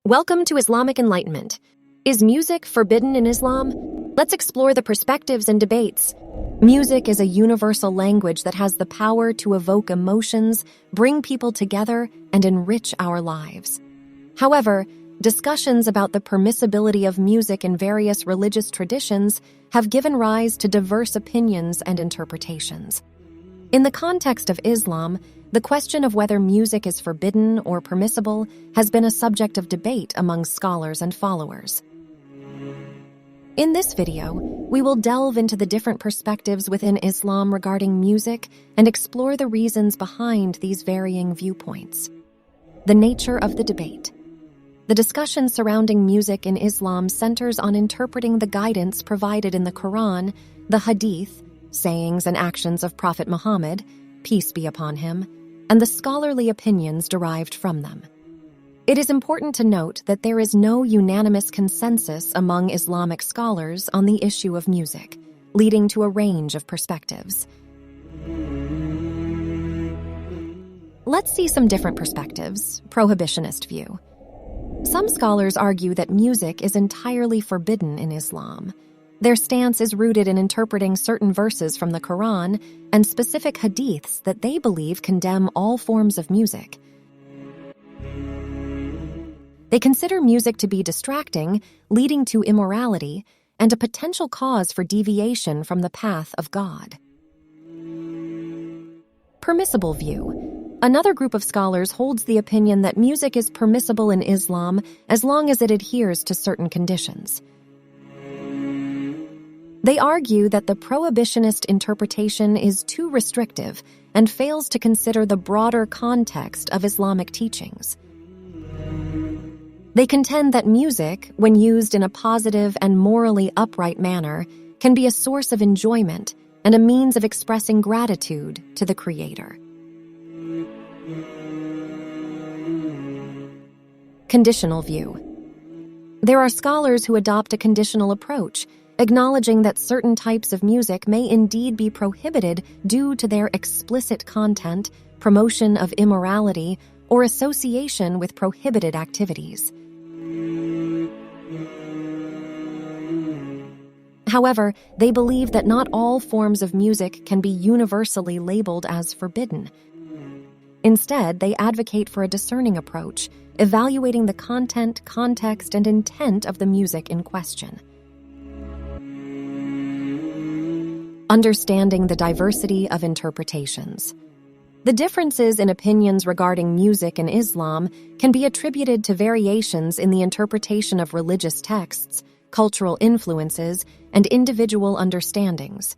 Welcome to Islamic Enlightenment. Is music forbidden in Islam? Let's explore the perspectives and debates. Music is a universal language that has the power to evoke emotions, bring people together, and enrich our lives. However, discussions about the permissibility of music in various religious traditions have given rise to diverse opinions and interpretations. In the context of Islam, the question of whether music is forbidden or permissible has been a subject of debate among scholars and followers. In this video, we will delve into the different perspectives within Islam regarding music and explore the reasons behind these varying viewpoints. The nature of the debate. The discussion surrounding music in Islam centers on interpreting the guidance provided in the Quran, the Hadith, sayings and actions of Prophet Muhammad, peace be upon him, and the scholarly opinions derived from them. It is important to note that there is no unanimous consensus among Islamic scholars on the issue of music, leading to a range of perspectives. Let's see some different perspectives. Prohibitionist view. Some scholars argue that music is entirely forbidden in Islam. Their stance is rooted in interpreting certain verses from the Quran and specific hadiths that they believe condemn all forms of music. They consider music to be distracting, leading to immorality, and a potential cause for deviation from the path of God. Permissible view. Another group of scholars holds the opinion that music is permissible in Islam as long as it adheres to certain conditions. They argue that the prohibitionist interpretation is too restrictive and fails to consider the broader context of Islamic teachings. They contend that music, when used in a positive and morally upright manner, can be a source of enjoyment and a means of expressing gratitude to the Creator. Conditional view. There are scholars who adopt a conditional approach, acknowledging that certain types of music may indeed be prohibited due to their explicit content, promotion of immorality, or association with prohibited activities. However, they believe that not all forms of music can be universally labeled as forbidden. Instead, they advocate for a discerning approach, evaluating the content, context, and intent of the music in question. Understanding the diversity of interpretations. The differences in opinions regarding music in Islam can be attributed to variations in the interpretation of religious texts, cultural influences, and individual understandings.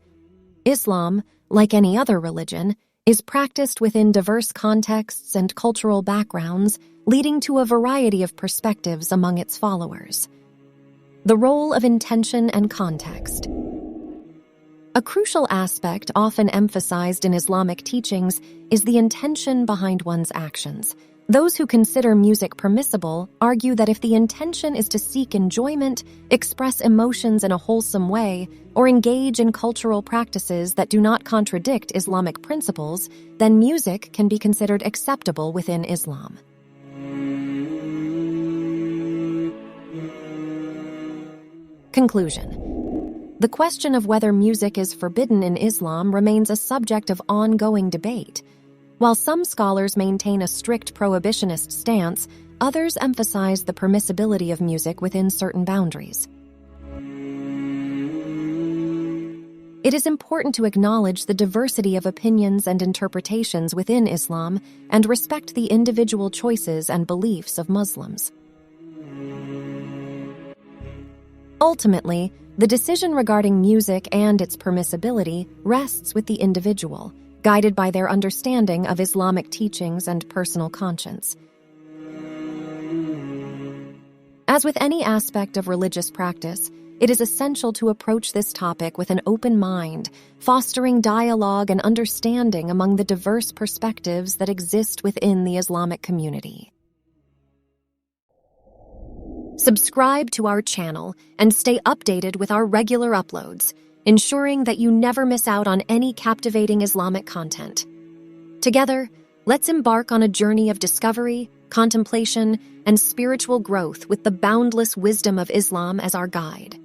Islam, like any other religion, is practiced within diverse contexts and cultural backgrounds, leading to a variety of perspectives among its followers. The role of intention and context. A crucial aspect often emphasized in Islamic teachings is the intention behind one's actions. Those who consider music permissible argue that if the intention is to seek enjoyment, express emotions in a wholesome way, or engage in cultural practices that do not contradict Islamic principles, then music can be considered acceptable within Islam. Conclusion. The question of whether music is forbidden in Islam remains a subject of ongoing debate. While some scholars maintain a strict prohibitionist stance, others emphasize the permissibility of music within certain boundaries. It is important to acknowledge the diversity of opinions and interpretations within Islam and respect the individual choices and beliefs of Muslims. Ultimately, the decision regarding music and its permissibility rests with the individual, guided by their understanding of Islamic teachings and personal conscience. As with any aspect of religious practice, it is essential to approach this topic with an open mind, fostering dialogue and understanding among the diverse perspectives that exist within the Islamic community. Subscribe to our channel and stay updated with our regular uploads. ensuring that you never miss out on any captivating Islamic content. Together, let's embark on a journey of discovery, contemplation, and spiritual growth with the boundless wisdom of Islam as our guide.